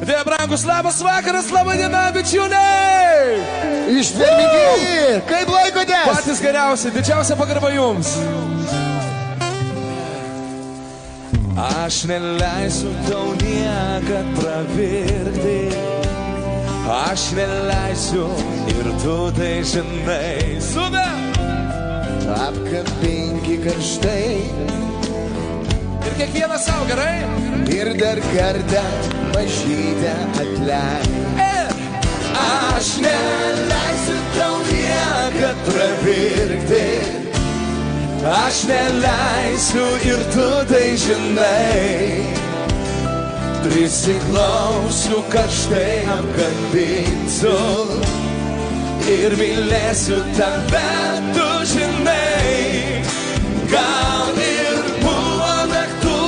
Tie brangus, labas vakaras, laba diena, bičiuliai! Ištvermingi, kaip laikotės? Patys geriausi, didžiausia pagarba jums. Aš neleisiu tau niekad pravirkti, aš neleisiu ir tu tai žinai. Sube! Apkabinki karštai Ir kiekvienas savo, gerai? ir dar kartą mažytę atleik. Aš neleisiu tau niekad pravirkti, aš neleisiu ir tu tai žinai. Prisiklausiu, karštai apkabinsiu ir mylėsiu tave, tu žinai. Gal ir buvo naktų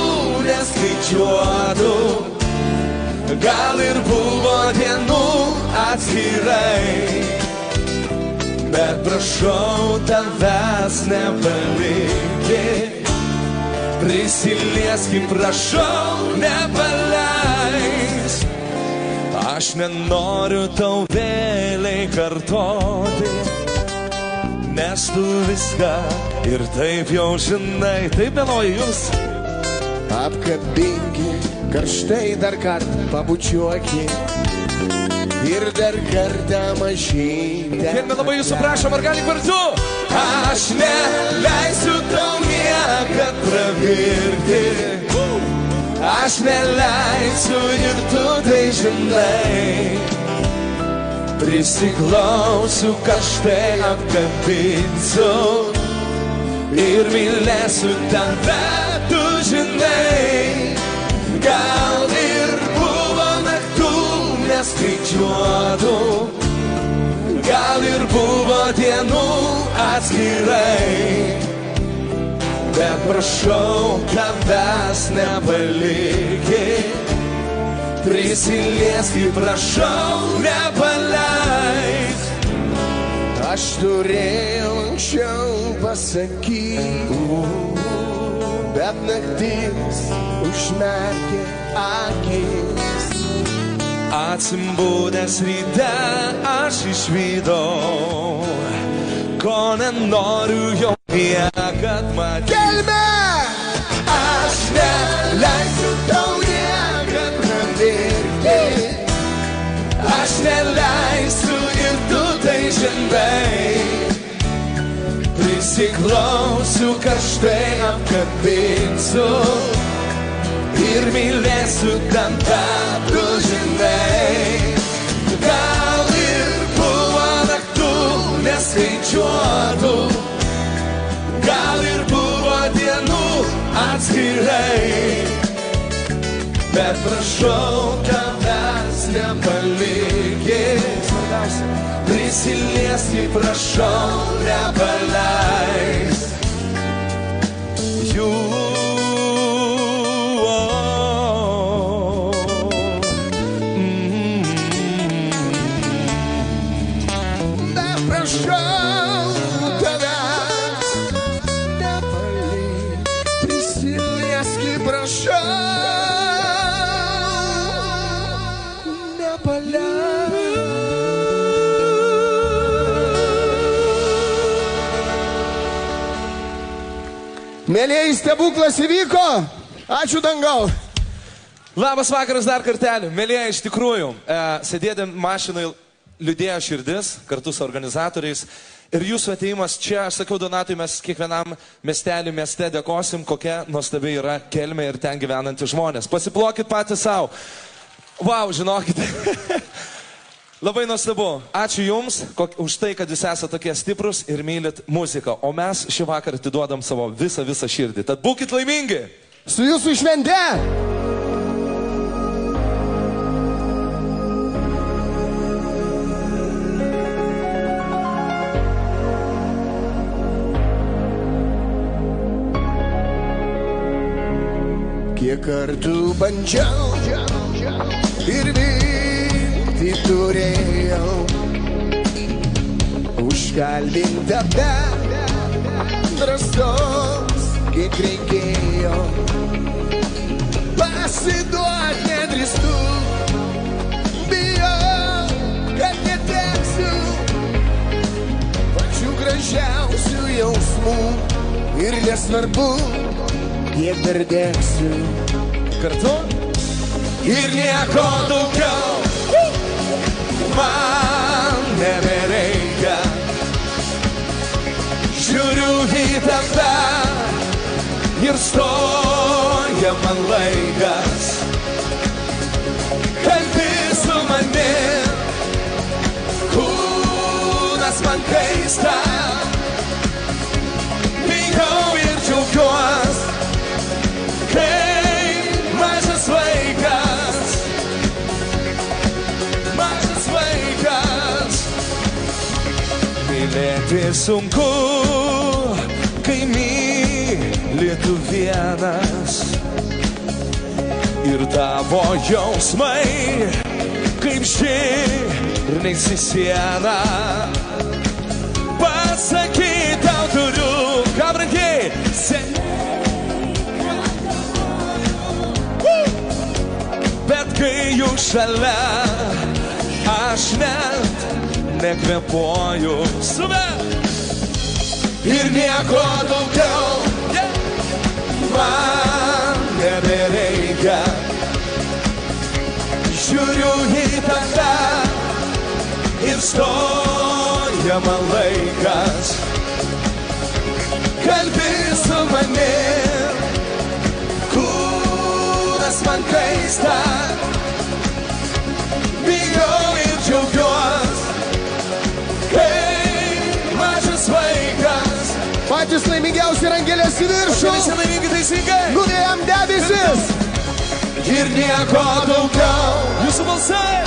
neskaičiuotų, gal ir buvo dienų atskirai, bet prašau tavęs nepalikti. Prisilieskim, prašau, nepaleis. Aš nenoriu tau vėliai kartoti, nes tu viską ir taip jau žinai. Taip, Benoji, jūs? Apkabinki karštai dar kartą pabučiuoki ir dar kartą mažytę. Kiek labai jūsų prašom, ar gali kartu? Aš neleisiu tau niekad pravirkti, aš neleisiu ir tu tai žinai. Prisiklausiu, karštai apkabinsiu ir mylėsiu tave, tu žinai. Gal ir buvo naktų neskaičiuotų, gal ir buvo dienų atskirai, bet prašau tavęs nepalikti. Prisilieski, prašau, nepaleis. Aš turėjau anksčiau pasakyti, bet naktis užmerkė akis. Atsimbūdęs ryte aš išvydau, ko nenoriu jau niekad matyti. Kelme! Aš neleisiu tau niekad pravirkti, aš neleisiu ir tu tai žinai. Prisiklausiu, karštai apkabinsiu ir mylėsiu tave, tu žinai. Gal ir buvo naktų neskaičiuotų, gal ir buvo dienų atskirai, bet prašau tavęs nepalikit. Prisilieski, prašau, nepaleis. Prašau tavęs nepalik, prisilieski, prašau, nepaleik. Mėlieji, stebuklas įvyko. Ačiū dangau. Labas vakaras dar kartelį. Mėlyje, iš tikrųjų, sėdėdami mašinai liūdėjo širdis kartu su organizatoriais. Ir jūsų ateimas čia, aš sakiau Donatui, mes kiekvienam miestelį, mieste dėkosim, kokia nuostabi yra Kelmė ir ten gyvenantys žmonės. Pasiplokit patys savo. Vau, žinokite. Labai nuostabu. Ačiū Jums už tai, kad Jūs esate tokie stiprus ir mylit muziką. O mes šį vakarą atiduodam savo visą širdį. Tad būkit laimingi. Su Jūsų švente. Kiek kartų bandžiau ir viltį turėjau užkalbinti tave, drąsos kiek reikėjo, pasiduot nedrįstu, gražiausių jausmų ir nesvarbu, kiek dar dėksiu Kartu ir nieko daugiau man nebereikia. Žiūriu į tave ir stoja man laikas. Kalbi su manim, kūnas man keista. Bijau ir džiaugiuos, kai mažas vaikas. Mažas vaikas. Mylėti sunku, kai myli tu vienas. Ir tavo jausmai, kaip žirniai siena. Pasakyt tau turiu, ką brangiai, bet kai jų šalia, aš net nekvepuoju. Sume! Ir nieko daugiau man nebereikia. Žiūriu į tave ir stoja man laikas. Kalbi su manim, kūnas man keista. Bijau ir džiaugiuos, kai mažas vaikas. Patys laimingiausi rangelės į viršų. Visi laimingi teisingai. Nudėjam debesis. Ir nieko daugiau. Jūsų balsai.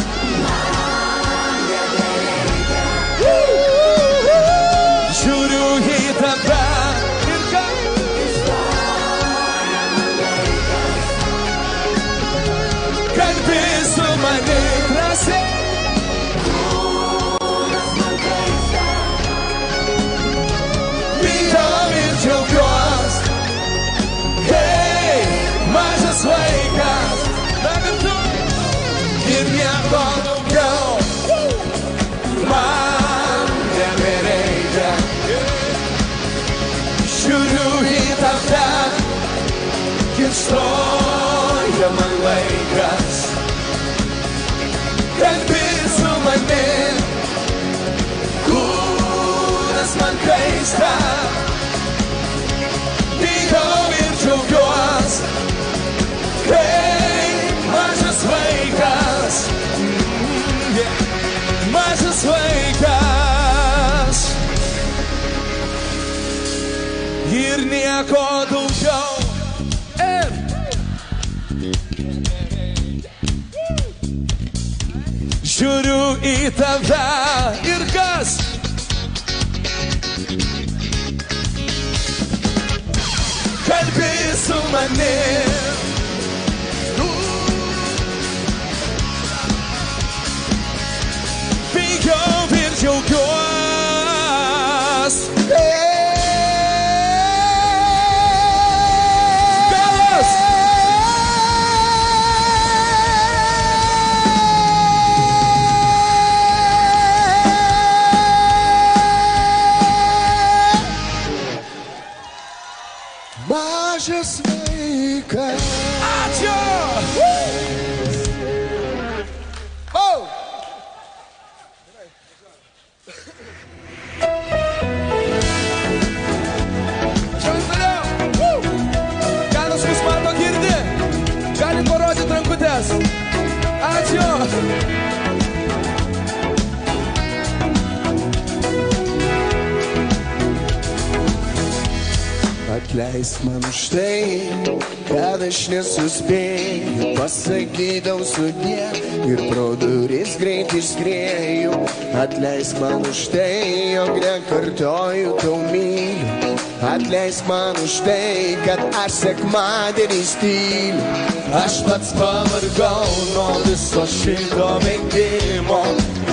Žiūriu į tave ir ką? Kalbi su manim drąsiai. Bijau ir džiaugiuos, kai mažas vaikas. Ir nieko daugiau man nebereikia. Žiūriu į tave ir stoja man laikas. Kalbi su manim, kūnas man keista. Bijau ir džiaugiuos, kai mažas vaikas. Mažas vaikas. Ir nieko daugiau. Žiūriu į tave ir kas? Kalbi su manim. Bijau ir džiaugiuos. Galas! Mažas vaikas. Ačiū! Ačiū! Atleisk man už tai, kad aš nesuspėjau. Pasakydau sudie ir pro duris greit išskrėjau. Atleisk man už tai, jog nekartoju tau myliu. Atleisk man už tai, kad aš sekmadienį styliu. Aš pats pavargau nuo viso šito veikimo.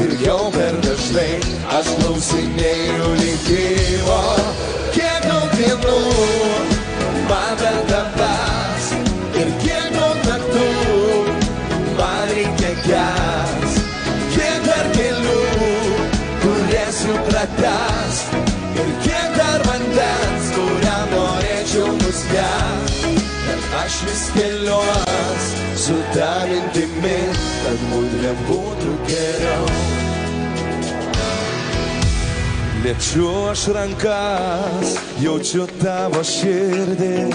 Ir jau per dažnai aš klausinėjau likimo. Kiek daug dienų man per tavęs ir kiek daug naktų man reikia kęst. Kiek dar kelių turėsiu pratęst ir nuskęs, bet aš vis keliuos su ta mintimi, kad mudviem būtų geriau. Liečiu aš rankas, jaučiu tavo širdį,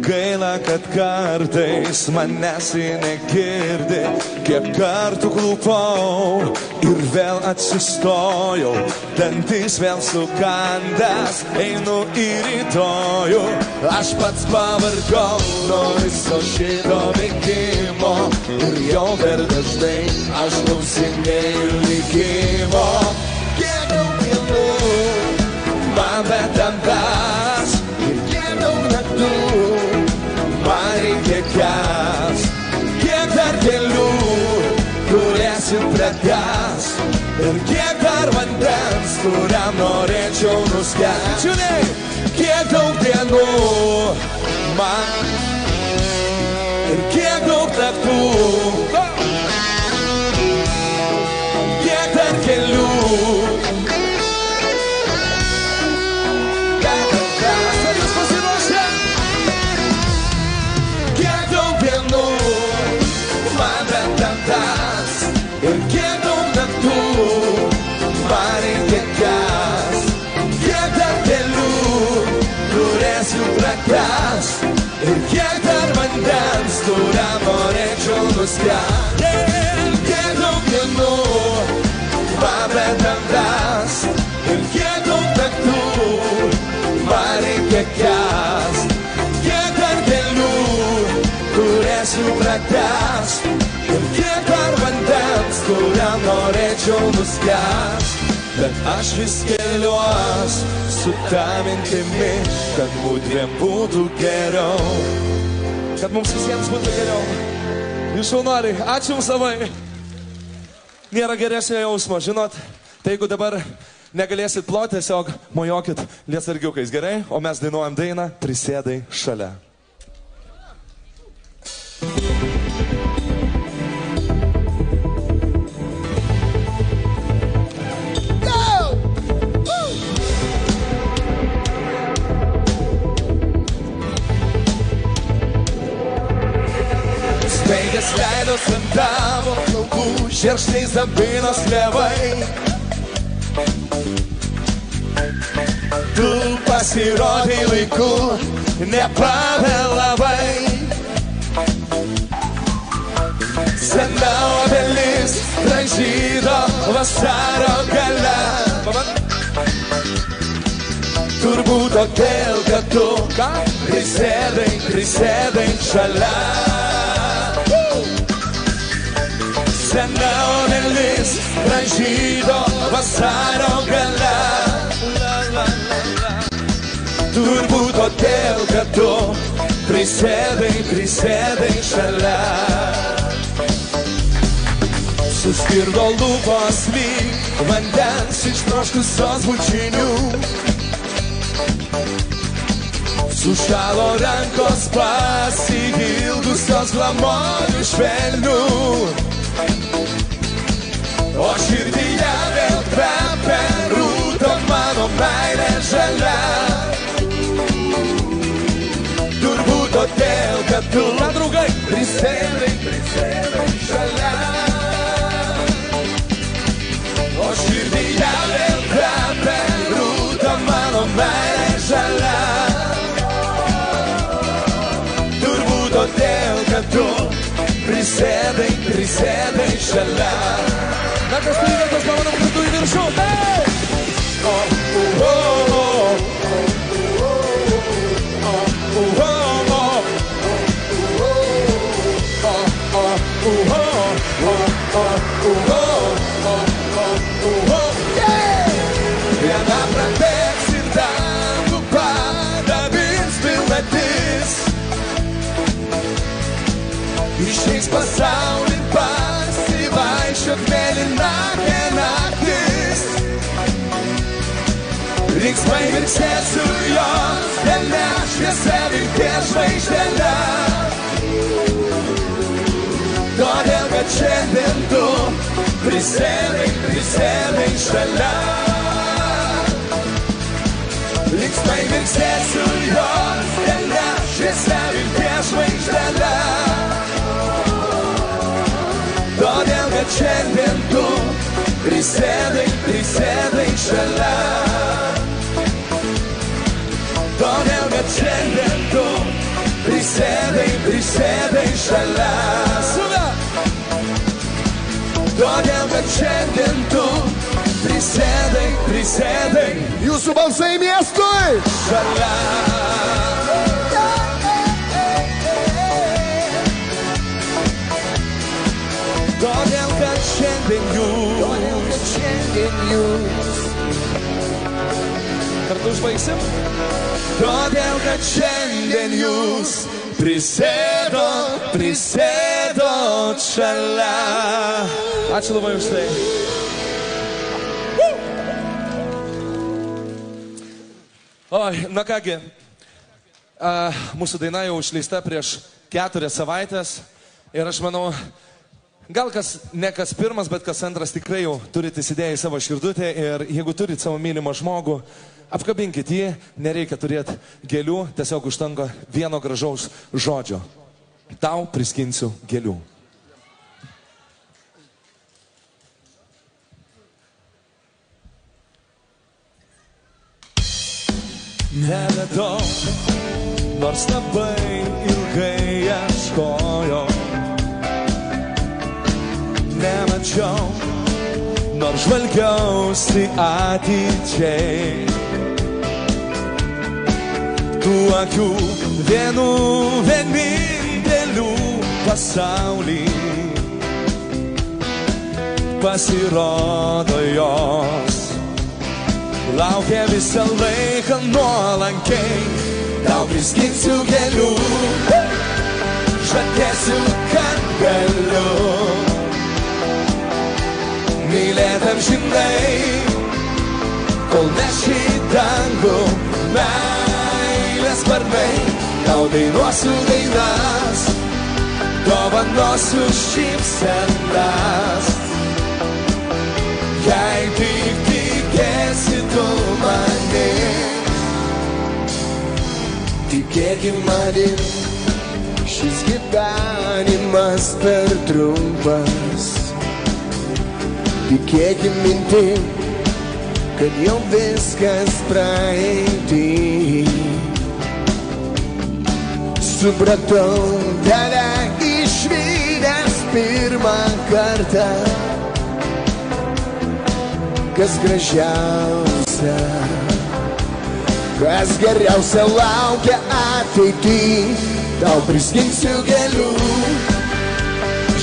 gaila, kad kartais manęs negirdi, kiek kartų klūpau ir vėl atsistojau, dantis vėl sukandęs, einu į rytojų. Aš pats pavargau nuo viso šito veikimo ir jau per dažnai aš klausinėju likimo. Kiek daug dienų man betamtas ir kiek daug naktų man reikia kęst, kiek dar kelių turėsiu pratęs ir kiek dar vandens, kuriam norėčiau nuskęst. Kiek daug dienų man ir kiek daug naktų, kiek dar kelių. Ir kiek daug naktų man reikia kęst, kiek dar kelių turėsiu pratęst ir kiek dar vandens, kuriam norėčiau nuskęst. Kiek daug dienų man betamtas ir kiek daug naktų man reikia kęst, kiek dar kelių turėsiu pratęst ir kiek dar vandens, kuriam norėčiau nuskęst. Bet aš vis keliuos su ta mintimi, kad mudviem būtų geriau. Kad mums visiems būtų geriau. Jūs šaunuoliai, ačiū jums labai. Nėra geresnio jausmo, žinot. Tai jeigu dabar negalėsit ploti, tiesiog mojokit lietsargiukais, gerai? O mes dainuojam dainą Prisėdai šalia. Speigas leidos ant tavo plaukų, šerkšniais dabinos klevai. Tu pasirodai laiku, nepavėlavai. Sena obelis pražydo vasaro gale. Turbūt todėl, kad tu prisėdai šalia. Sena obelis pražydo vasaro gale. Turbūt todėl, kad tu prisėdai šalia. Suskirdo lūpos lyg vandens ištroškusios bučinių. Sušalo rankos pasigildusios glamonių švelnių. O širdyje vėl kvepia rūta mano meilė žalia. Turbūt todėl, kad tu prisėdai šalia. O širdyje vėl kvepia rūta mano meilė žalia. Turbūt todėl, kad tu prisėdai šalia. Na kas turi vietos, pamanom, kad tu į viršų. Viena prabėgs ir dangų padabins pilnatis. Išeis pasaulį pasivaikščiot mėlynakė naktis. Linksmai mirksėsiu jos dėlne, šviesa vilties žvaigždėle. Todėl, kad šiandien tu prisėdai šalia. Linksmai mirksėsiu jos dėlne, šviesa vilties žvaigždele. Todėl, kad šiandien tu prisėdai šalia. Todėl, kad šiandien tu prisėdai šalia. Todėl, kad šiandien tu prisėdai Jūsų balsai miestui! šalia. Todėl, kad šiandien jūs Kartu užbaigsim? Todėl, kad šiandien jūs prisėdot šalia. Ačiū labai už tai. Oi, na kągi, mūsų daina jau išleista prieš 4 savaitės ir aš manau, gal ne kas pirmas, bet kas antras tikrai jau turite įsidėję į savo širdutę ir jeigu turite savo mylimą žmogų, apkabinkit jį, nereikia turėti gėlių, tiesiog užtenka vieno gražaus žodžio. Tau priskinsiu gėlių. Neradau, nors labai ilgai ieškojau. Nemačiau, nors žvalgiausi atidžiai. Tų akių vienintelių pasaulį. Pasirodo jos laukia visą laiką nuolankiai. Tau priskinsiu gėlių, žadėsiu, kad galiu mylėt amžinai, kol neši dangų meilės sparnai. Tau dainuosiu dainas, dovanosiu šypsenas. Jei tik tikėsi tu manim, tikėkim manim, šis gyvenimas per trumpas. Tikėkim mintim, kad jau viskas praeitį. Supratau tave išvydęs pirmą kartą, kas gražiausia, kas geriausia laukia ateitį. Tau priskinsiu gėlių,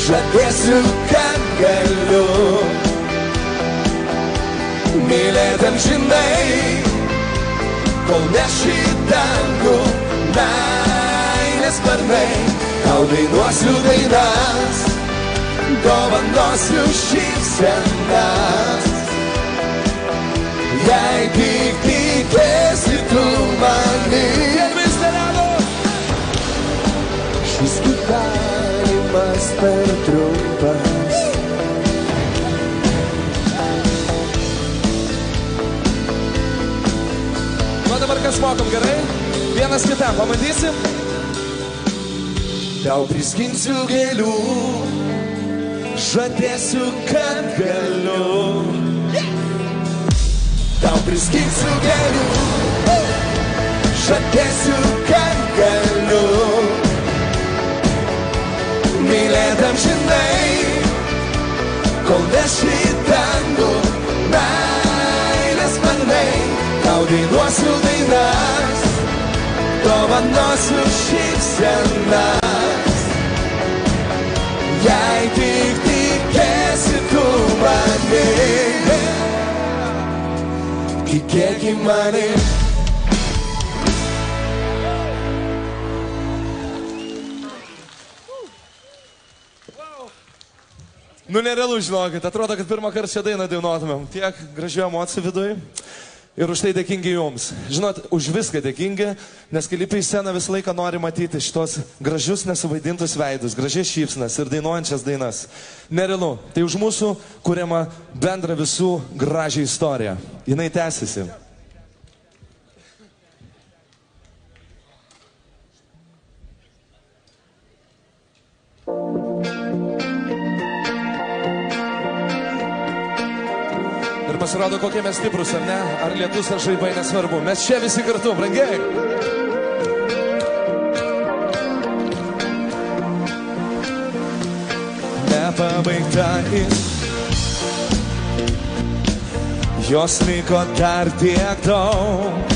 žadėsiu, kad galiu mylėt amžinai, kol neši dangų meilės sparnai. Tau dainuosiu dainas, dovanosiu šypsenas. Jei tik tikėsi tu manim, šis gyvenimas per trumpas. Nu dabar kas mokom, gerai? Vienas kitam, pamatysim? Tau priskinsiu gėlių, žadėsiu, kad galiu. Tau priskinsiu gėlių, žadėsiu, kad galiu mylėt amžinai, kol neši dangų meilės sparnai. Tau dainuosiu dainas, dovanosiu šypsenas. Jei tik tikėsi tu manim, tikėkim manim. Nu nerealu, žinokit, atrodo, kad pirmą kartą šią dainą dainuotumėm. Tiek gražių emocijų viduje. Ir už tai dėkingi jums. Žinot, už viską dėkingi, nes kai lipi į sceną visą laiką nori matyti šitos gražius nesuvaidintus veidus, gražias šypsnas ir dainuojančias dainas. Nerealu, tai už mūsų kuriama bendra visų gražią istoriją. Jinai tęsiasi. Pasirodo, kokie mes stiprus, ar ne? Ar lietus, ar žaibai, nesvarbu. Mes čia visi kartu, brangiai. Nepabaigta jos liko dar tiek daug,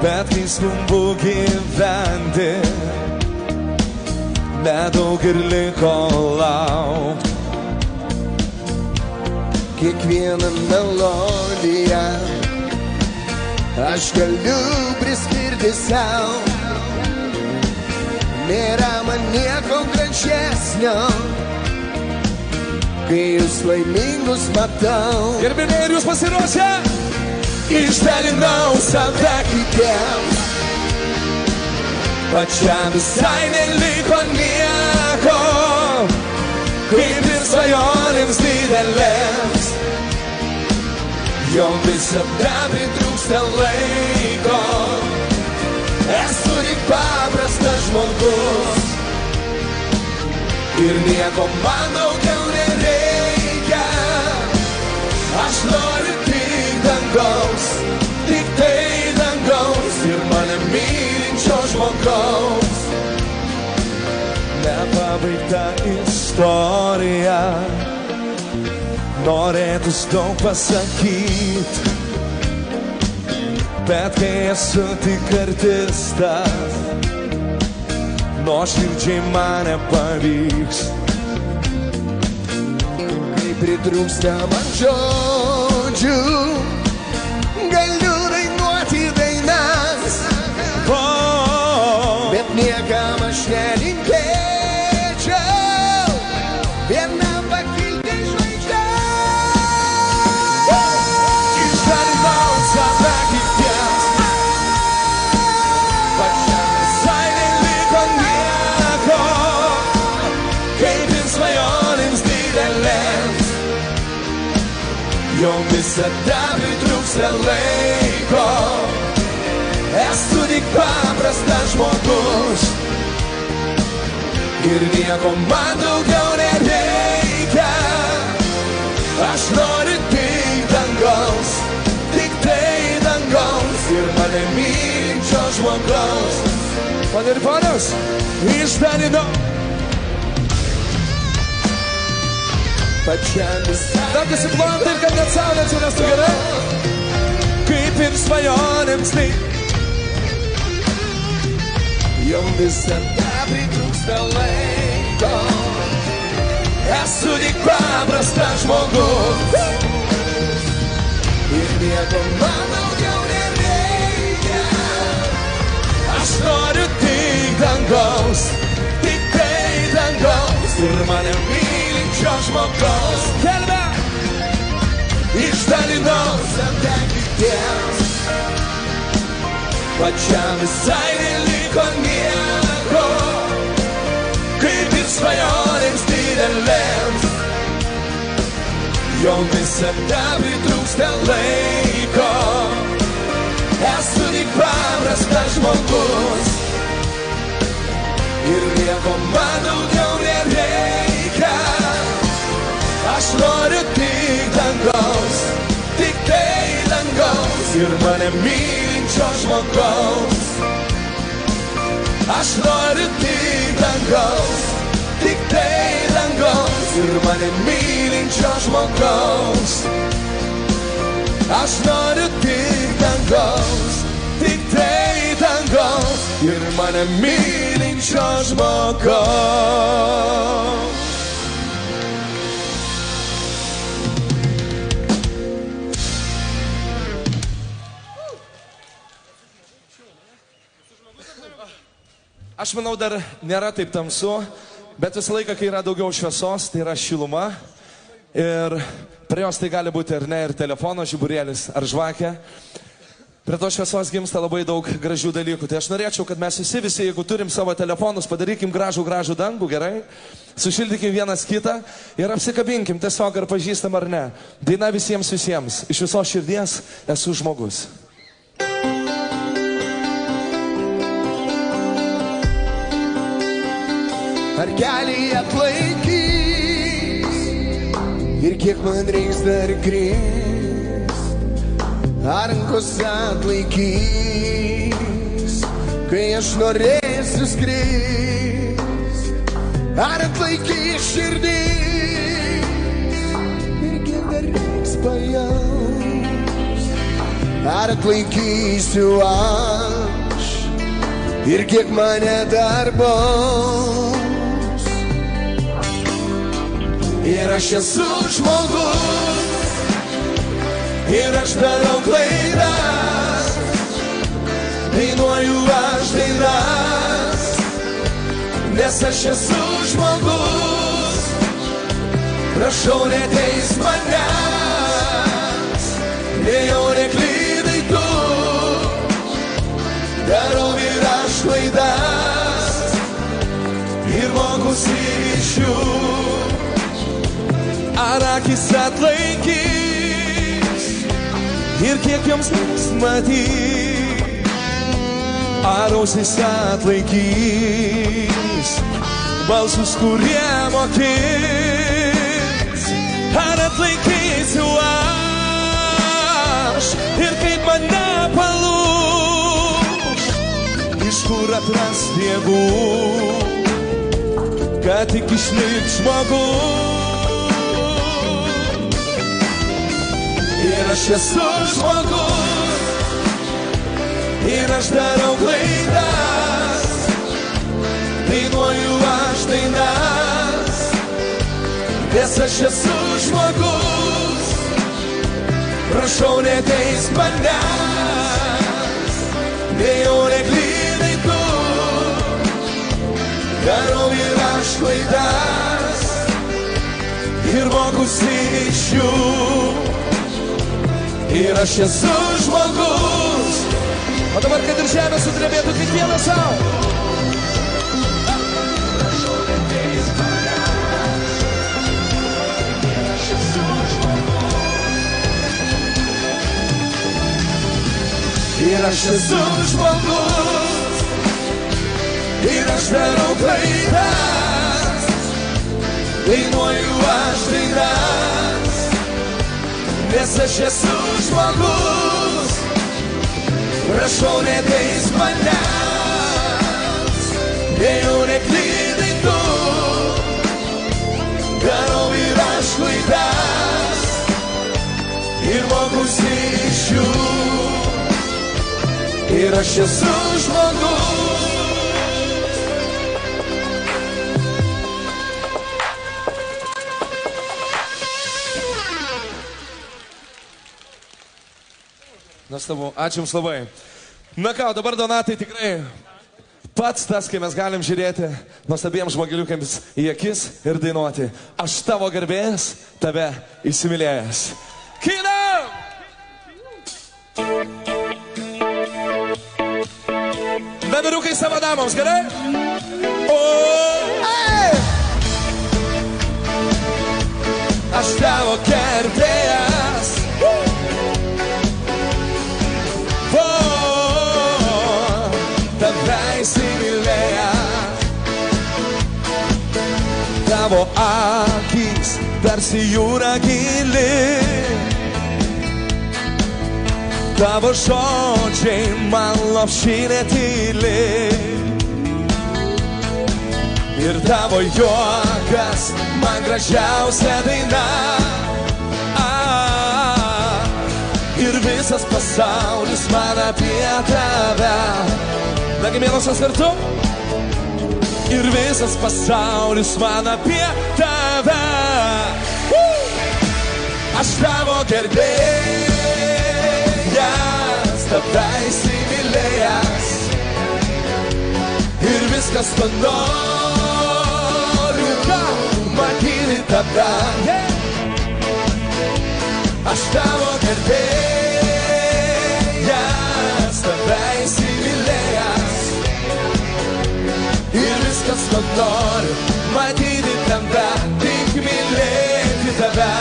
bet kai skumbu gyventi, nedaug ir liko lauk. Kiekvieną melodiją aš galiu priskirti savo. Nėra man nieko gražesnio, kai jūs laimingus matau. Gerbėmiai, ir jūs pasiruošę? Išdalinau save kitiems, pačiam visai neliko nieko, kaip ir svajonėms didelėms. Jom visada pritrūksta laiko, esu tik paprastas žmogus ir nieko man daugiau nereikia. Aš noriu tik dangaus, tik tai dangaus ir mane mylinčio žmogaus. Nepabaigta istorija, norėtus daug pasakyt, bet kai esu tik artistas, nuoširdžiai man nepavyks. Kai pritrūksta man žodžių, galiu dainuoti dainas, bet niekam aš nelinkėčiau vienam pakilti žvaigždę. Išdalinau save kitiems, pačiam visai neliko nieko, kaip ir svajonėms didelėms. Jom visada pritrūksta laiko, esu tik paprastas žmogus ir nieko man daugiau nereikia. Aš noriu tik dangaus, tik tai dangaus ir mane mylinčio žmogaus. Pane ir ponios, išdalinau. Pačiam visai Dar pasiplojam taip, kad net saulė atsirastų gerai, kaip ir svajonėms tai. jom visada pritrūksta laiko, esu tik paprastas žmogus ir nieko man daugiau nereikia. Aš noriu tik dangaus, tik tai dangaus ir mane mylinčio žmogaus. Kelbe! Išdalinau save kitiems, pačiam visai neliko nieko, kaip ir svajonėms didelėms. Jom visada pritrūksta laiko, esu tik paprastas žmogus ir nieko man daugiau nereikia. Aš noriu tik dangaus, tik tai dangaus ir mane mylinčio žmogaus. Aš noriu tik dangaus, tik tai dangaus ir mane mylinčio žmogaus. Aš noriu tik dangaus, tik tai dangaus ir mane mylinčio žmogaus. Aš manau, dar nėra taip tamsu, bet visą laiką, kai yra daugiau šviesos, tai yra šiluma. Ir prie jos tai gali būti ir ne, ir telefono žiburėlis, ar žvakė. Prie to šviesos gimsta labai daug gražių dalykų. Tai aš norėčiau, kad mes visi, jeigu turim savo telefonus, padarykim gražų dangų, gerai? Sušildykim vienas kitą ir apsikabinkim tiesiog, ar pažįstam ar ne. Daina visiems, iš visos širdies esu žmogus. Ar keliai atlaikys ir kiek man reiks dar krist, ar rankos atlaikys, kai aš norėsiu skrist, ar atlaikys širdis, ir kiek dar reiks pajaust, ar atlaikysiu aš, ir kiek mane dar baus. Ir aš esu žmogus, ir aš darau klaidas, dainuoju aš dainas, nes aš esu žmogus, prašau neteis manęs, nejau neklydai tu, darau ir aš klaidas, ir mokusi iš jų. Ar akis atlaikys, ir kiek joms matys, ar ausis atlaikys, balsus, kurie mokės, ar atlaikysiu aš, ir kaip mane palūš, iš kur atrast jėgų, kad tik išlikt žmogus. Ir aš esu žmogus, ir aš darau klaidas, dainuoju aš dainas, nes aš esu žmogus, prašau neteis manęs, nejau neklydai tu, darau ir aš klaidas, ir mokusi iš jų. Ir aš esu žmogus, o dabar, kad ir žemė sudrebėtų kiekvieną savo. Prašau neteis manęs, ir aš esu žmogus. Ir aš esu žmogus, ir aš darau klaidas, dainuoju aš dainas, nes aš esu žmogus, prašau neteis manęs, nejau neklydai tu, darau ir aš klaidas, ir mokusi iš jų. Ir aš esu žmogus. Nuostabu, ačiū Jums labai. Na ką, dabar Donatai tikrai pats tas, kai mes galim žiūrėti nuostabiems žmogeliukams į akis ir dainuoti. Aš tavo garbėjas, tave įsimylėjęs. Kina! Namiriukai savo damoms, gerai? Aš tavo gerbėjas, tave įsimylėjęs. Tavo akys tarsi jūra gili, tavo žodžiai man lopšinė tyli, ir tavo juokas man gražiausia daina. Ir visas pasaulis man apie tave. Nagi mielosios kartu. Ir visas pasaulis man apie tave. Aš tavo gerbėjas, tave įsimylėjęs, ir viskas ko noriu, matyti tave. Aš tavo gerbėjas, tave įsimylėjęs, ir viskas ko noriu, matyti tave, tik mylėti tave.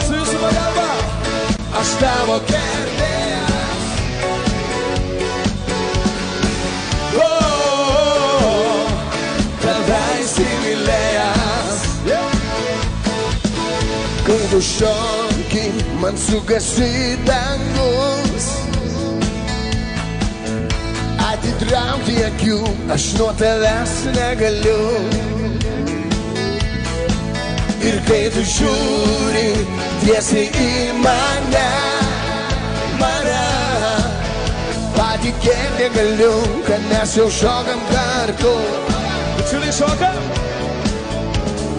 Su jūsų pagalba. Aš tavo gerbėjas, tave įsimylėjęs, tu šoki, man sukasi dangus. Atitraukti akių, aš nuo tavęs negaliu. Ir kai tu žiūri tiesiai į mane, patikėti negaliu, kad mes jau šokam kartu. Bičiuliai, šokam?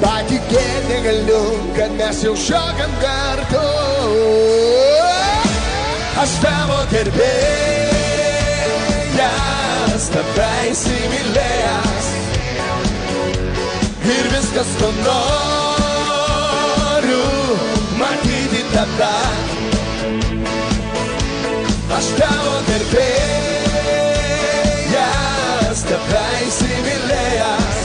Patikėti negaliu, kad mes jau šokam kartu. Aš tavo gerbėjas, tave įsimylėjęs. Ir viskas, ko noriu, matyti tave. Aš tavo gerbėjas, tave įsimylėjęs.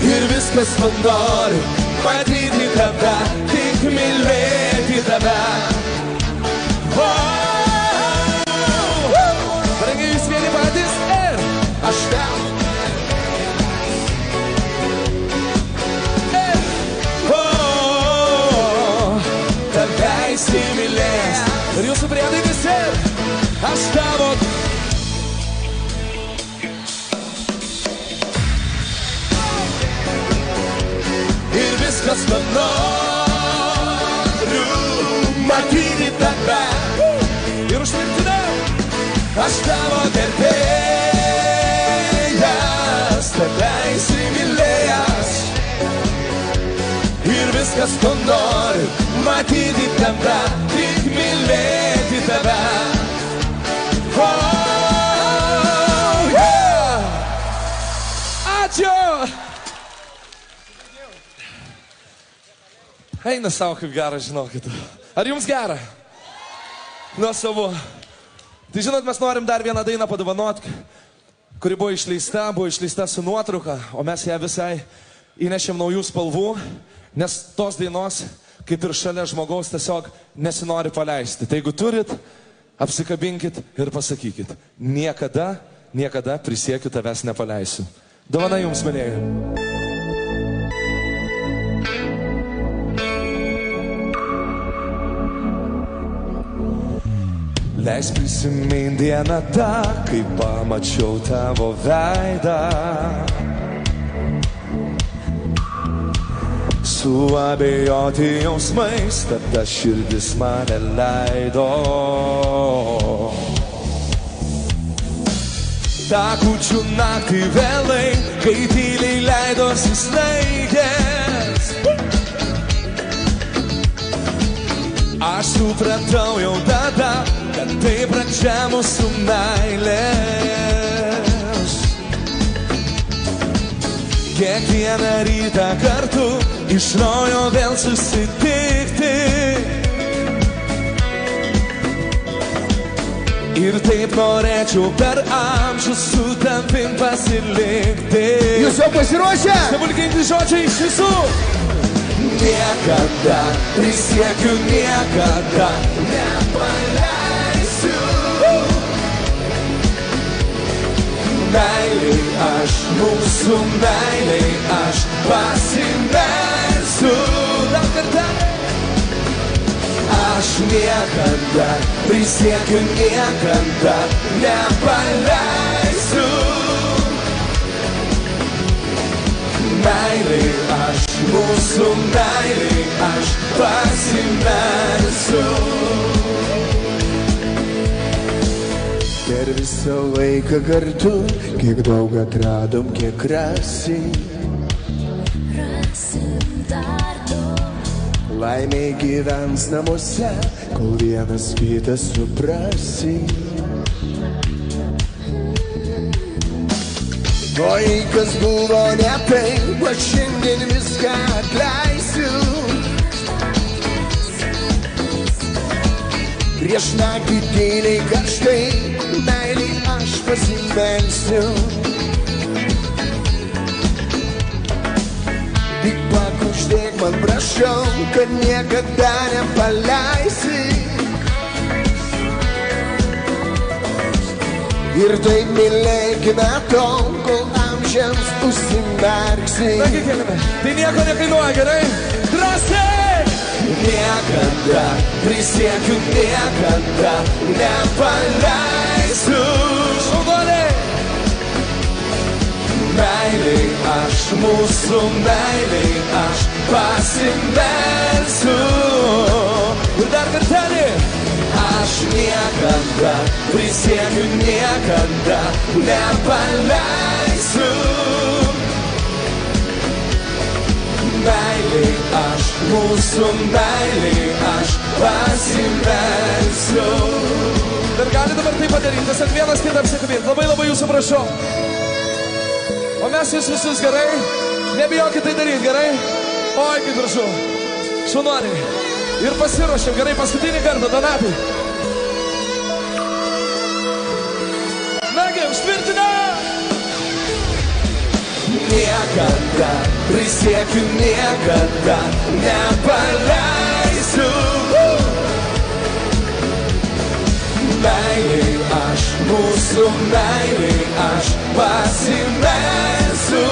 Ir viskas, ko noriu, matyti tave, tik mylėti tave. Brangiai jūs vieni patys ir aš tau. Tave įsimylėjęs. ir jūsų priedai visi. Aš tavo. Ir viskas, ko noriu, matyti tave. Ir užtvirtinau. Aš tavo gerbėjas, tave įsimylėjęs. Ir viskas, ko noriu, matyti tave, tik mylėti tave. Oh, yeah! Ačiū. Eina savo kaip gera, žinokit. Ar jums gera? Nuostabu. Tai žinot, mes norim dar vieną dainą padovanot, kuri buvo išleista su nuotrauka, o mes ją visai įnešėm naujų spalvų, nes tos dainos, kaip ir šalia žmogaus, tiesiog nesinori paleisti. Tai jeigu turit, apsikabinkit ir pasakykit. Niekada, niekada prisiekiu tavęs nepaleisiu. Dovana jums, mielieji. Leis prisimint dieną tą, kai pamačiau tavo veidą. Suabejoti jausmais, tada širdis mane leido. Ta kūčių naktį vėlai, kai tyliai leidosi snaigės. Aš supratau jau tada, kad tai pradžia mūsų meilės. Kiekvieną rytą kartu iš naujo vėl susitikti. Ir taip norėčiau per amžius su tavim pasilikti. Jūs jau pasiruošę? Stebulkingi žodžiai iš visų. Niekada, prisiekiu, niekada nepaleisiu. Meiliai aš, mūsų meiliai aš pasimelsiu. Dar kartą. Aš niekada, prisiekiu, niekada nepaleisiu. Meiliai aš, mūsų meiliai aš pasimelsiu. Per visą laiką kartu, kiek daug atradom, kiek rasim. Laimė gyvens namuose, kol vienas kitą suprasim. Oi, kas buvo ne taip, aš šiandien viską atleisiu. Prieš naktį tyliai karštai, meiliai aš pasimelsiu. Tik pakuždėk man prašau, kad niekada nepaleisi. Ir taip mylėkime tol, kol amžiams užsimerksi. Tai nieko nekainuoja, gerai? Drąsiai! niekada, prisiekiu niekada nepaleisiu. Šaunuoliai! Meiliai aš, mūsų meiliai aš pasimelsiu. Ir dar kartelį! Aš niekada, prisiekiu niekada nepaleisiu. Meiliai aš, mūsų meiliai aš pasimelsiu. Dar gali dabar tai padaryti, tiesiog vienas kitą apsikabinti. Labai labai jūsų prašau. O mes jūs visus gerai? Nebijokit tai daryti, gerai? Oi, kaip prašau. Šaunuoliai. Ir pasiruošėm, gerai, paskutinį kartą, Donatai. Nagi, užtvirtina! Niekada, prisiekiu niekada nepaleisiu. Meiliai aš, mūsų meiliai aš pasimelsiu.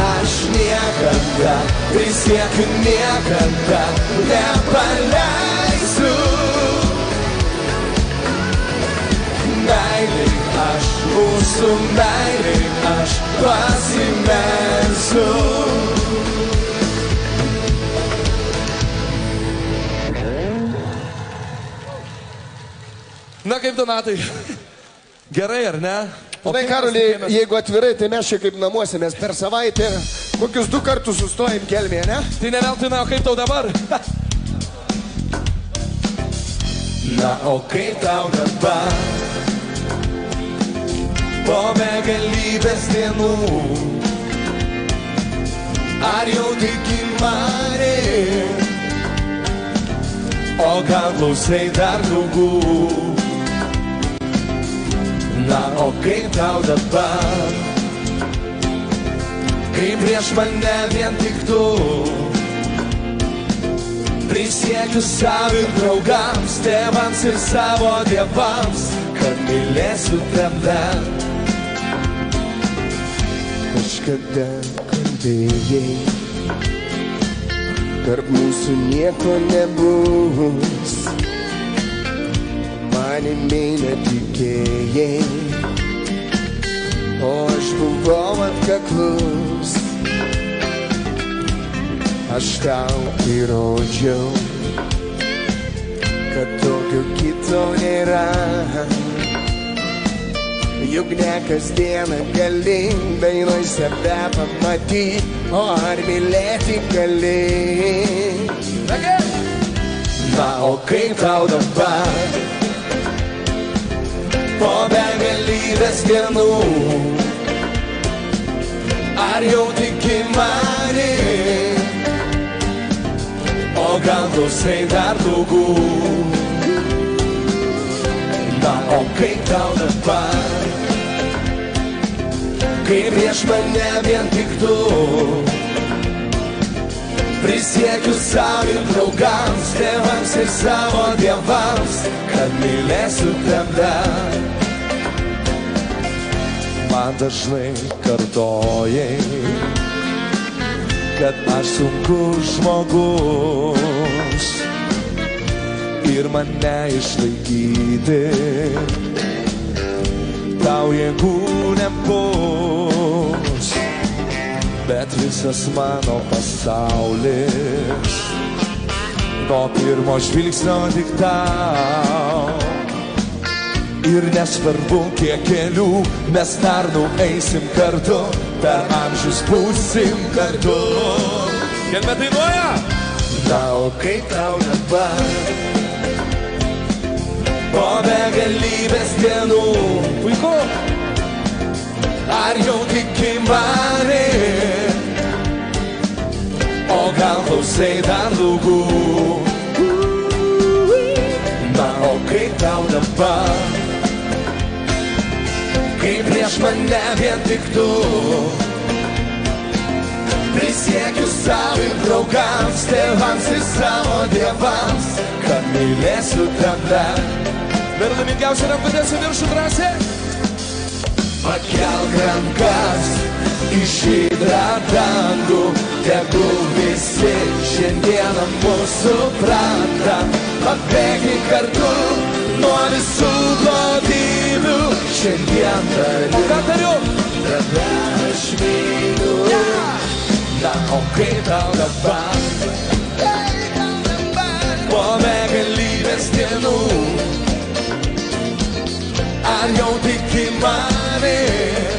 Aš niekada, prisiekiu niekada nepaleisiu. Meiliai aš, mūsų meiliai aš pasimelsiu. Na kaip, Donatai? Gerai, ar ne? Tai Karoli, jeigu atvirai, tai mes čia kaip namuose, mes per savaitę kokius 2 kartus sustojim Kelmėje, ne? Tai ne veltui, na, o kaip tau dabar? Na, o kaip tau dabar? Po begalybės dienų, ar jau tiki manim? O gal klausai dar draugų? Na, o kaip tau dabar? Kai prieš mane vien tik tu, prisiekiu savo ir draugams, tėvams ir savo dievams, kad mylėsiu tave. Kažkada kalbėjai, tarp mūsų nieko nebus. Manimi netikėjai, o aš buvau atkaklus. Aš tau įrodžiau, kad tokio kito nėra. Juk ne kasdieną gali dainoj save pamatyti, o ar mylėti gali. Na, o kaip tau dabar? Po begalybės dienų, ar jau tiki manim? O gal klausai dar draugų? Na, o kaip tau dabar? Kai prieš mane vien tik tu, prisiekiu savo ir draugams, tėvams ir savo dievams, kad mylėsiu tave. Man dažnai kartojai, kad aš sunkus žmogus ir mane išlaikyti tau jėgų nebus. Bet visas mano pasaulis nuo pirmo žvilgsnio tik tau. Ir nesvarbu, kiek kelių mes dar nueisim kartu, per amžius būsim kartu. Kelmė dainuoja? Na, o kaip tau dabar? Po begalybės dienų, Puiku. ar jau tiki manim? O gal klausai dar draugų? Na, o kaip tau dabar? Kai prieš mane vien tik tu, prisiekiu savo ir draugams, tėvams ir savo dievams, kad mylėsiu tave. Dar laimingiausia rankutės į viršų drąsiai. Pakelk rankas, į žydrą dangų. Tegul visi šiandieną mūsų supranta, pabėgi kartu nuo visų blogybių. Šiandien tariu, tada aš myliu. Na, o kaip tau dabar, po begalybės dienų, ar jau tiki manim,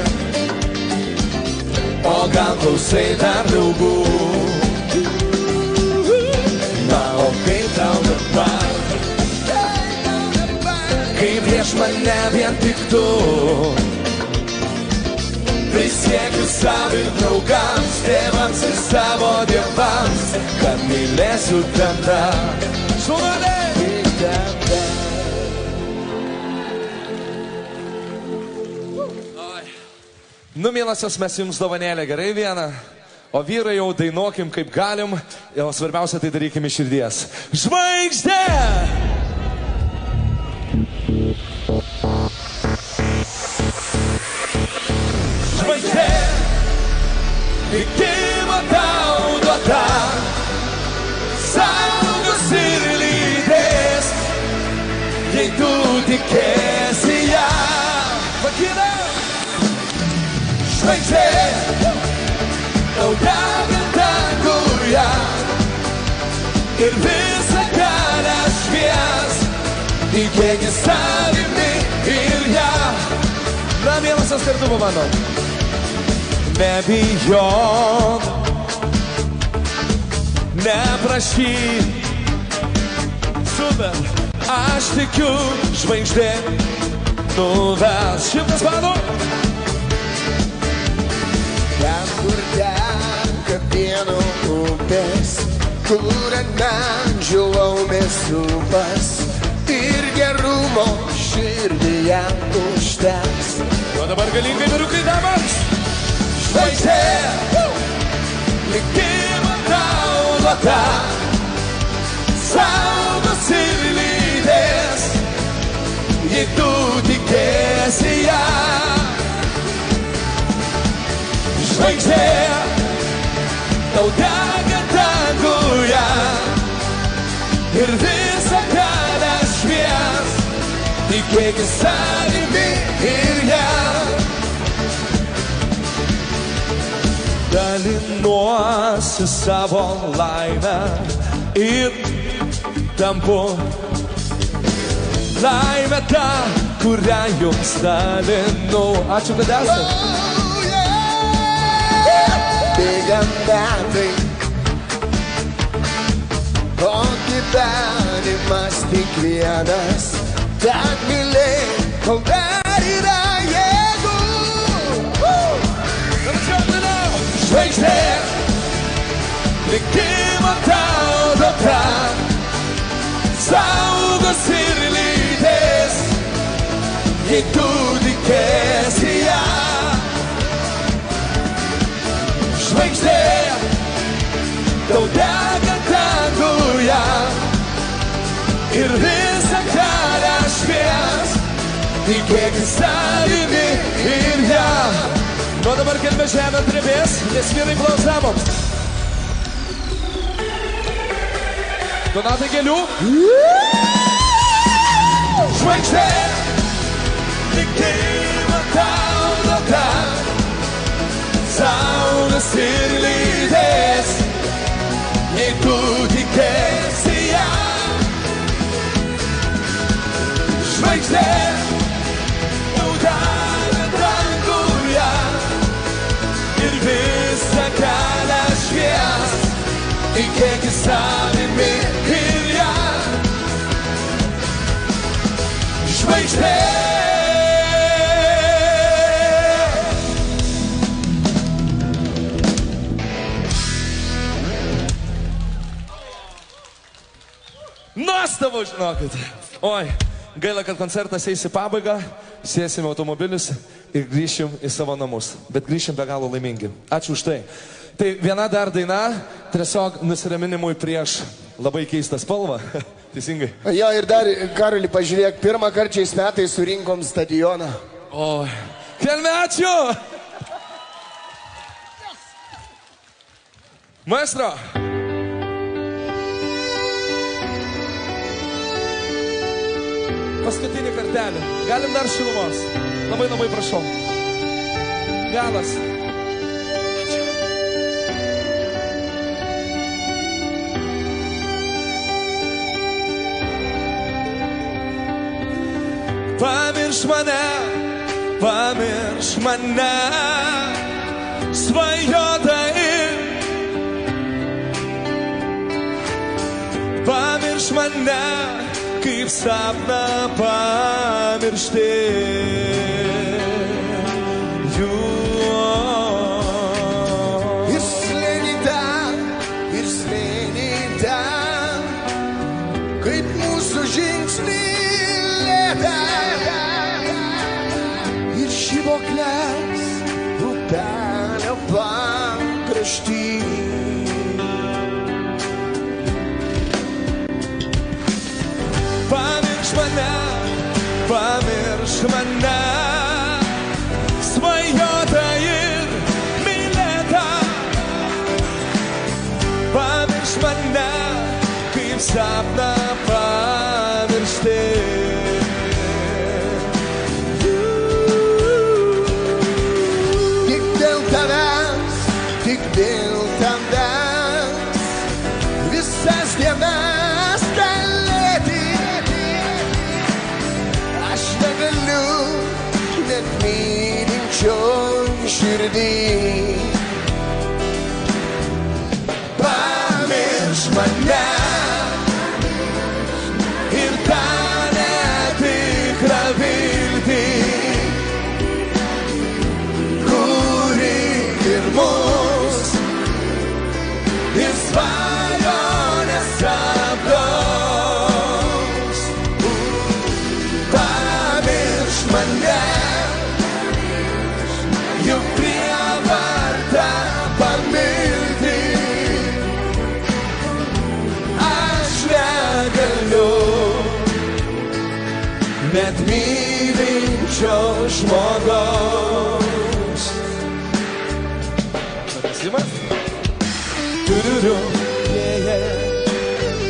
o gal klausai dar daugiau? Na, o kaip tau dabar, kai prieš mane vien tik tu? Prisiekiu savo ir draugams, tėvams ir savo dievams, kad mylėsiu tada. Nu, mielasios, mes jums dovanėlę gerai vieną, o vyrai jau dainuokim kaip galim, o svarbiausia tai darykim iš širdies. Žvaigždė! Žvaigždė, tikėjimo tau duota, saugos ir lydės, jei tu tikėsi ją. Vakina! Žvaigždė, tau degant danguje ir visą kelią švies, tikėki savimi ir ją. Na, mielasios, kartu pabandom. Nebijok, neprašyk, super, aš tikiu, žvaigždė nuves. 100 mano. Ten, kur teka pieno upės, kur ant medžių laumės upas, ir gerumo širdyje užteks. O dabar galingai vyrukai damams. Žvaigždė, likimo tau duota, saugos ir lydės, jei tu tikėsi ją. Žvaigždė, tau degant danguje ir visą kelią švies, tikėki savimi ir ją. Dalinuosi savo laimę ir tampu laimę tą, kurią jums dalinu. Ačiū, kad esate. Bėga metai, o gyvenimas tik vienas, tad mylėk, kol dar yra jėgų. Žvaigždė, likimo tau duota, saugos ir lydės, jei tu tikėsi ją. Žvaigždė, tau degant danguje ir visą kelią švies, tikėki savimi ir ją. Nuo dabar, kad mes žemė drebės, nes vyrai klausamos. Donatai gėlių. Žvaigždė, likimo tau duota, saugos ir lydės, jei tu tikėsi ją. Žvaigždė, tau degant danguje ir visą kelią švies, tikėki savimi ir ją. Žvaigždė, nuostabu, žinokit. Oi, gaila, kad koncertas eis į pabaigą, sėsim automobilius ir grįšim į savo namus. Bet grįšim be galo laimingi. Ačiū už tai. Tai viena dar daina, tiesiog nusiraminimui prieš labai keistą spalvą. Teisingai. Jo, ir dar, Karoli, pažiūrėk, pirmą kartą šiais metais surinkom stadioną. Oi, kelme ačiū! Maestro. Paskutinį kartelį. Galim dar šilumos. Labai, labai prašau. Galas. Pamirš mane, svajota ir. Pamirš mane, kaip sapną pamiršti. Ir slėni ten, kaip mūsų žingsniai lėta. Ir žibuoklės upelio pakrašty. Pamirš mane, svajota ir mylėta. Pamirš mane, kaip sapną pamiršti. Tik dėl tavęs, visas dienas galėti. Aš negaliu net mylinčioj širdį. Pamirš mane ir tą netikrą viltį, kuri ir mus ir svajonės apgaus. Pamirš mane, juk prievarta pamilti. Aš negaliu net mylinčio žmogaus. Спасибо. Tururu, yeah, yeah.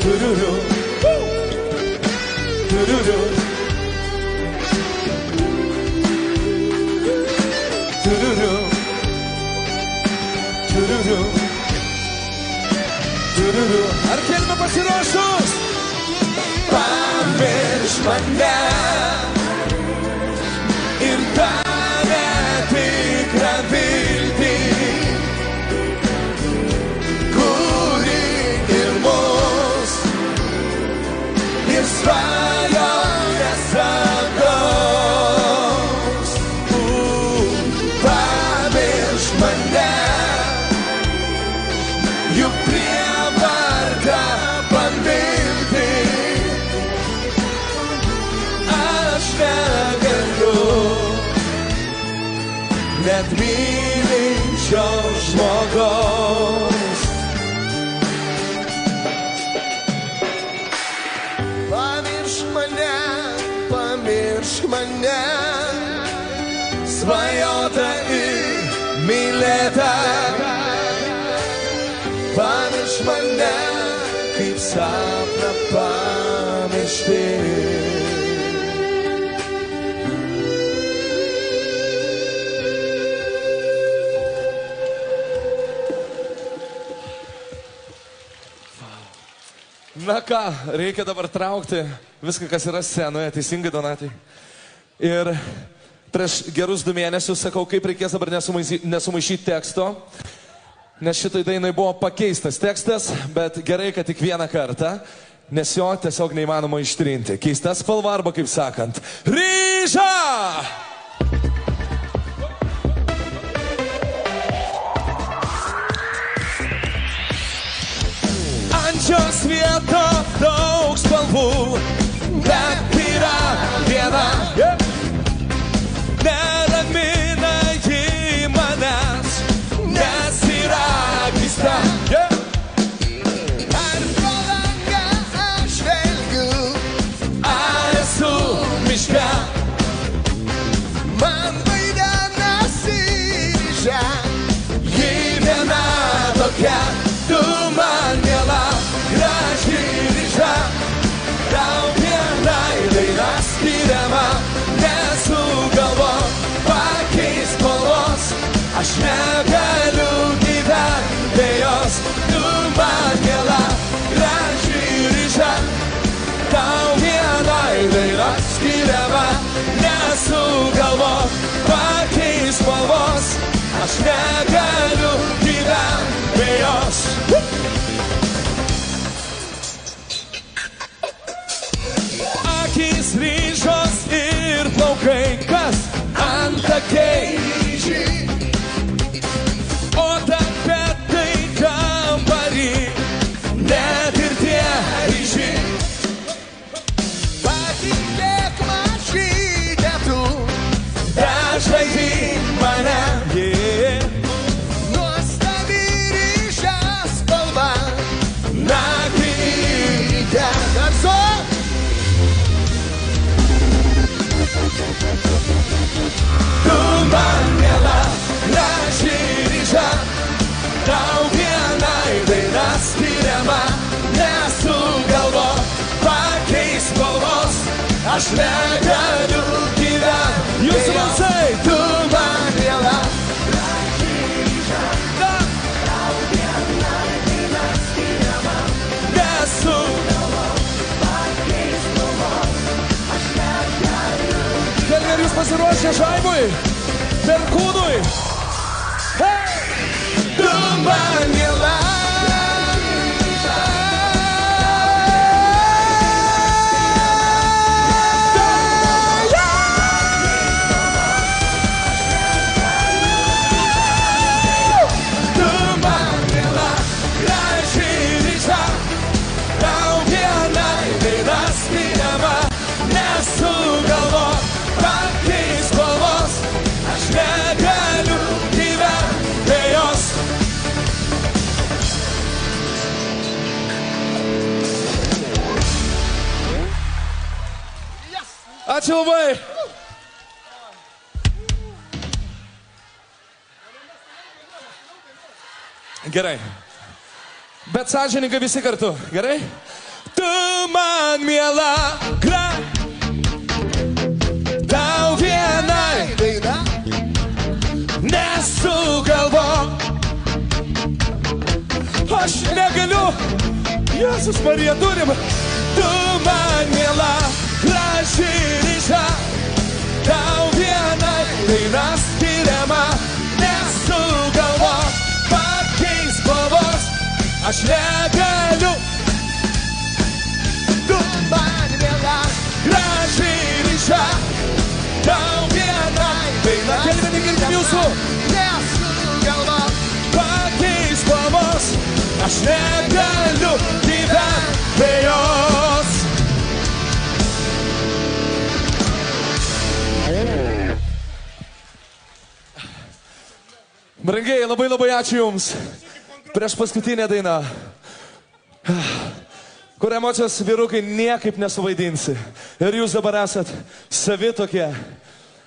Tururu, tururu, tururu, tururu, tururu. Ar kelime pasiruošus? Pamirš mane ir tą netikrą viltį, svajonės apgaus. Pamirš mane, juk prievarta pamilti. Aš negaliu net mylinčio žmogaus. Pamirš mane, svajota ir mylėta. Pamirš mane, kaip sapną pamiršti. Na ką, reikia dabar traukti viską, kas yra scenoje, teisingai, Donatai. Ir prieš gerus 2 mėnesius sakau, kaip reikės dabar nesumaišyti teksto, nes šitai dainai buvo pakeistas tekstas, bet gerai, kad tik vieną kartą, nes jo tiesiog neįmanoma ištrinti. Keista spalva arba, kaip sakant, ryža! Šios vietos daug spalvų, bet yra viena, neramina ji manęs, nes yra keista. Ar pro langą aš žvelgiu, ar esu miške, man vaidenasi ryža. ji viena tokia. skiriama, nesugalvok pakeis spalvos, aš negaliu gyventi be jos. Akys ryžos ir plaukai, kas antakiai, o tapetai kambarį, net ir tie ryžiai. Patikėk mažytė tu, Dažnai į mane, nuostabi ryžia spalva, naktį ryte garso. tu man miela, graži ryža, tau vienai daina skiriama, nesugalvok pakeis spalvos, aš negaliu gyventi. Jūsų balsai, tu man miela, graži ryža, tau vienai daina skiriama, nesugalvok pakeis spalvos, aš negaliu. Ar jūs pasiruošę žaibui? Perkūnui? Hey! Tu man miela. Tu man miela, graži ryža, tau vienai daina skiriama, nesugalvok pakeis spalvos, aš negaliu gyventi be jos. Ačiū labai. Gerai. Bet sąžininkai visi kartu, gerai? Tu man miela, tau vienai Daina, nesugalvok. Aš negaliu. Jėzus Marija, turim. Tu man miela, graži ryža, tau vienai daina skiriama, nesugalvok pakeis spalvos, aš negaliu. tu man miela, Graži ryža, tau vienai daina. Kelbeni girdim jūsų. nesugalvok Pakeis spalvos, aš negaliu gyventi be jos. Brangiai, labai ačiū Jums. Prieš paskutinę dainą, kur emocijos vyrukai niekaip nesuvaidinsi. Ir Jūs dabar esat savi tokie.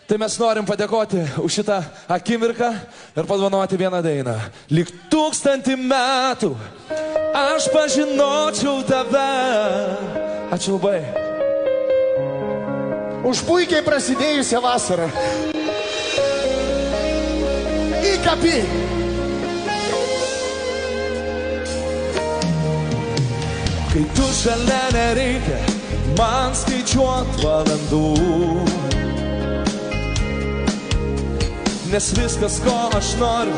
Tai mes norim padėkoti už šitą akimirką ir padovanoti vieną dainą. Lyg 1000 metų aš pažinočiau tave. Ačiū labai. už puikiai prasidėjusią vasarą. Įkapi. Kai tu šalia nereikia man skaičiuot valandų, nes viskas, ko aš noriu,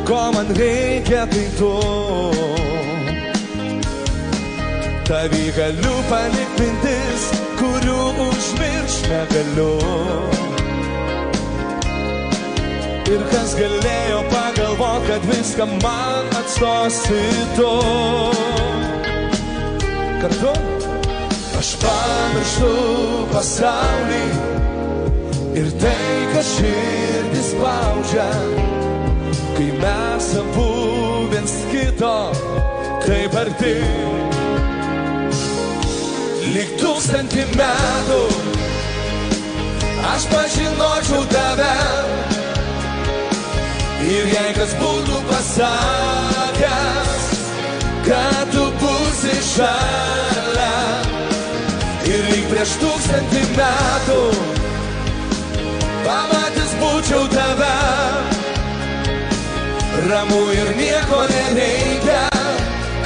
ko man reikia, tai tu. Tavį galiu palikti mintis, kurių užmiršt negaliu. Ir kas galėjo pagalvot, kad viską man atstosi tu. Kartu aš pamirštu pasaulį ir tai, kas širdį spaudžia, kai mes abu viens kito taip arti. Lyg 1000 metų aš pažinočiau tave. Ir jei kas būtų pasakęs, kad tu būsi šalia, ir lyg prieš 1000 metų pamatęs būčiau tave, ramu ir nieko nereikia,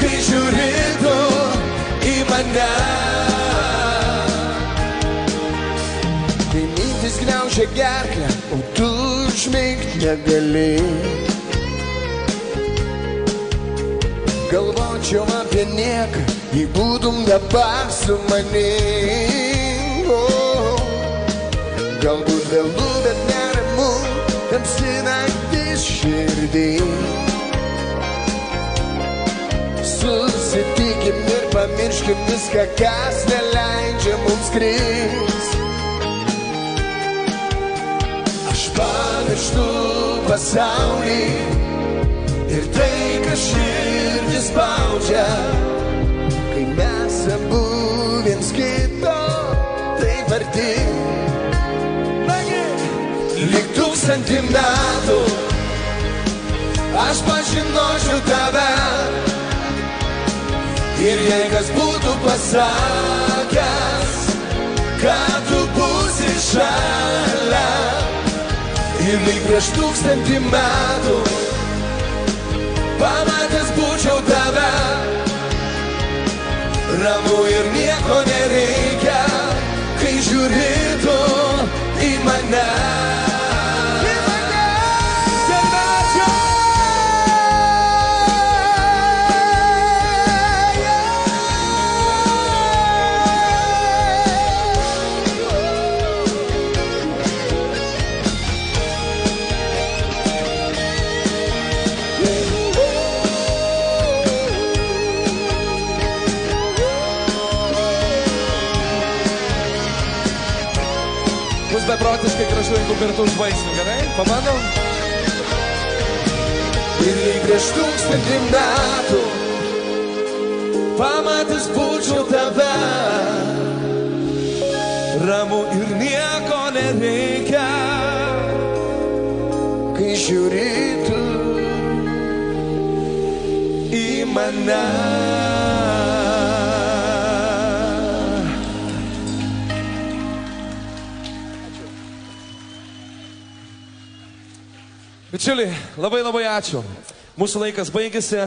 kai žiūri tu į mane. Pyktis gniaužia gerklę, o tu užmigt negali. Galvočiau apie nieką, jei būtum dabar su manim. Galbūt vėlu, bet neramu, tamsi naktis širdį. Susitikim ir pamirškim viską, kas neleidžia mums skrist. Aš pamirštu pasaulį ir tai, kas širdį spaudžia, kai mes abu viens kito taip arti. Lyg 1000 metų aš pažinočiau tave. Ir jei kas būtų pasakęs, kad tu būsi šalia, ir lyg prieš 1000 metų pamatęs būčiau tave, ramu ir nieko nereikia, kai žiūri tu į mane. Beprotiškai gražu, jeigu kartu užbaigsim, gerai? Pabandom? Ir lyg prieš 1000 metų pamatęs būčiau tave, ramu ir nieko nereikia, kai žiūri tu į mane. Bičiuliai, labai labai ačiū. Mūsų laikas baigėsi,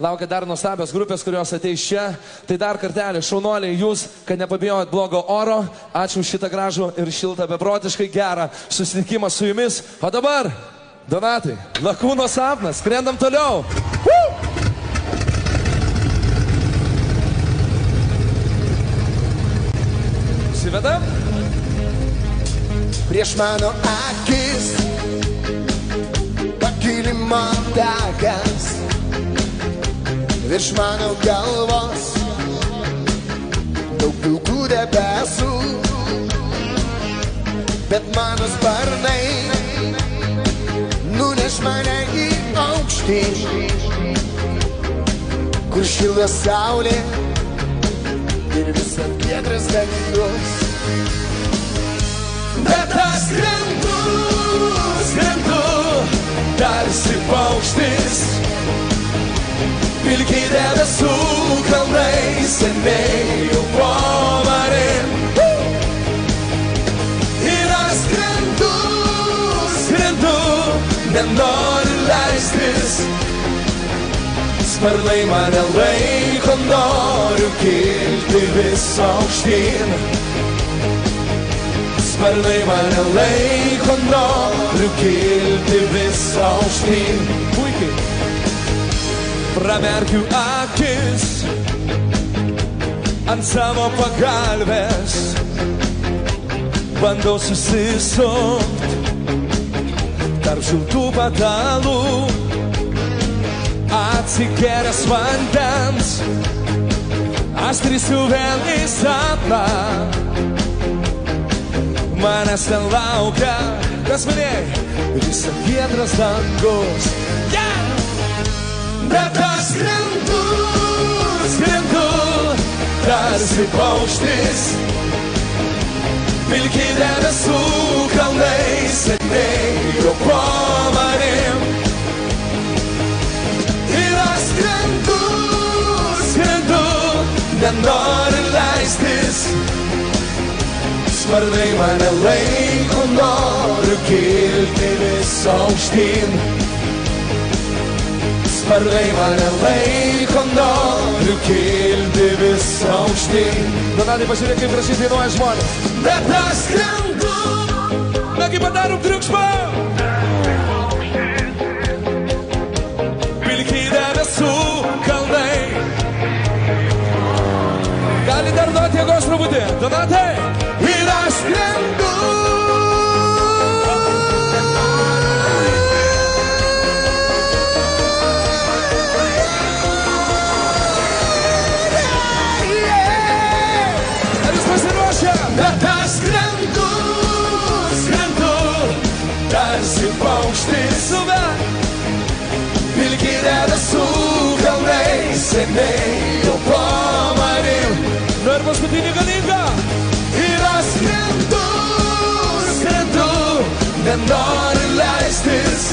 laukia dar nuostabios grupės, kurios ateis čia. Tai dar kartelį, šaunuoliai, jūs, kad nepabijojot blogo oro. Ačiū už šitą gražų ir šiltą, beprotiškai gerą susitikimą su jumis. O dabar, Donatai, Lakūno sapnas, skrendam toliau. Įsivedam? Prieš mano akis pakilimo takas, virš mano galvos daug pilkų debesų, bet mano sparnai nuneš mane į aukštį, kur šildo saulė ir visą giedras dangus. Bet aš skrendu, skrendu, tarsi paukštis, pilki debesų kalnai seniai jau po manim. Ir aš skrendu, skrendu, nenoriu leistis, sparnai mane laiko, noriu kilti vis aukštyn. Sparnai mane laiko, noriu kilti vis aukštyn. Puikiai. Pramerkiu akis ant savo pagalbės, bandau susisukt tarp šiltų patalų, atsigėręs vandens, aš skrisiu vėl į sapną. Manęs ten laukia, kas minėjai, visą giedras dangus. Yeah! Bet aš skrendu, skrendu, tarsi paukštis, pilki debesų kalnai seniai jau po manim. Ir aš skrendu, skrendu, nenoriu leistis, sparnai mane laiko, noriu kilti vis aukštyn. Sparnai mane laiko, noriu kilti vis aukštyn. Donatai, pažiūrėk, kaip gražiai dainuoja žmonės. Bet aš skrendu, triukšmo. Pilki debesų kalnai. Gali dar duoti jėgos truputį. Donatai. Ir aš skrendu. Ar jūs pasiruošę? Bet aš skrendu, skrendu, tarsi paukštis uve. Pilki debesų kalnai, seniai jau po manim. Nu ir paskutinį galingą. Ir aš skrendu, skrendu, nenoriu leistis.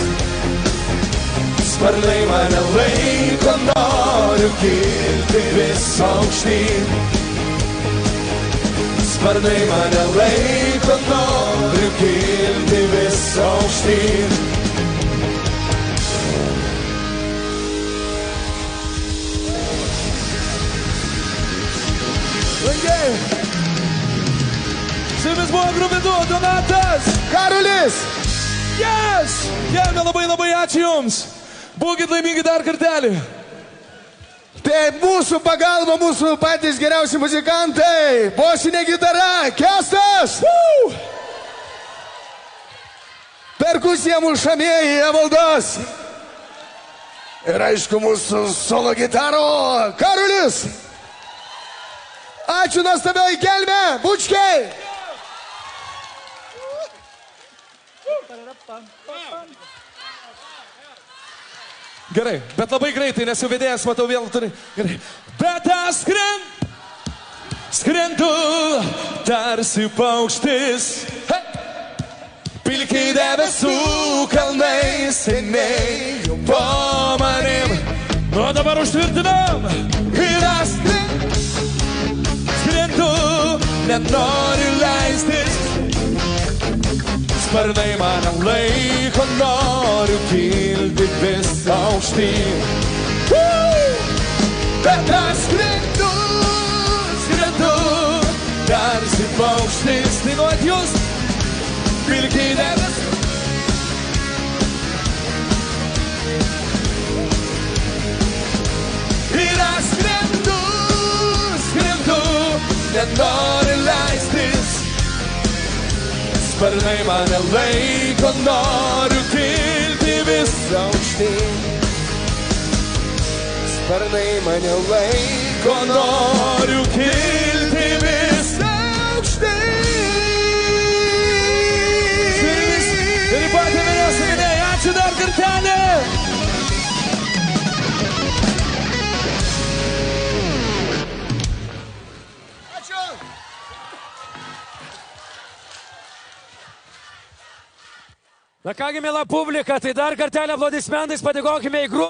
Sparnai mane laiko, noriu kilti vis aukštyn. Sparnai mane laiko, noriu kilti vis aukštyn. Langiai. Su jumis buvo grupė 2, Donatas. Karolis. Yes! Jame labai ačiū jums. Būkit laimingi dar kartelį. Tai mūsų pagalba, mūsų patys geriausi muzikantai. Bosinė gitara, Kestas. Perkusija mušamieji, Evaldas. Ir aišku, mūsų solo gitaro, Karolis. Ačiū nuostabioji kelmė, bučkiai. Gerai, bet labai greitai, nes jau vedėjas, matau, vėl turi. Gerai. Bet aš skrendu, tarsi paukštis. Hey! Pilki debesų kalnai, seniai jau po manim. Nu dabar užtvirtinam. Ir aš skrendu, nenoriu leistis. Sparnai mane laiko, noriu kilti vis aukštyn. Bet aš skrendu, skrendu, tarsi paukštis. Dainuot jūs, pilki debesų. Ir aš skrendu, skrendu, nenoriu leistis. Sparnai mane laiko, noriu kilti vis aukštyn. Sparnai mane laiko, Noriu kilti vis aukštyn. ir patį vyriausią gynėją. Ačiū dar kartelį. Na kągi, mėla publika, tai dar kartelį aplodismentais padėkokime į grupę.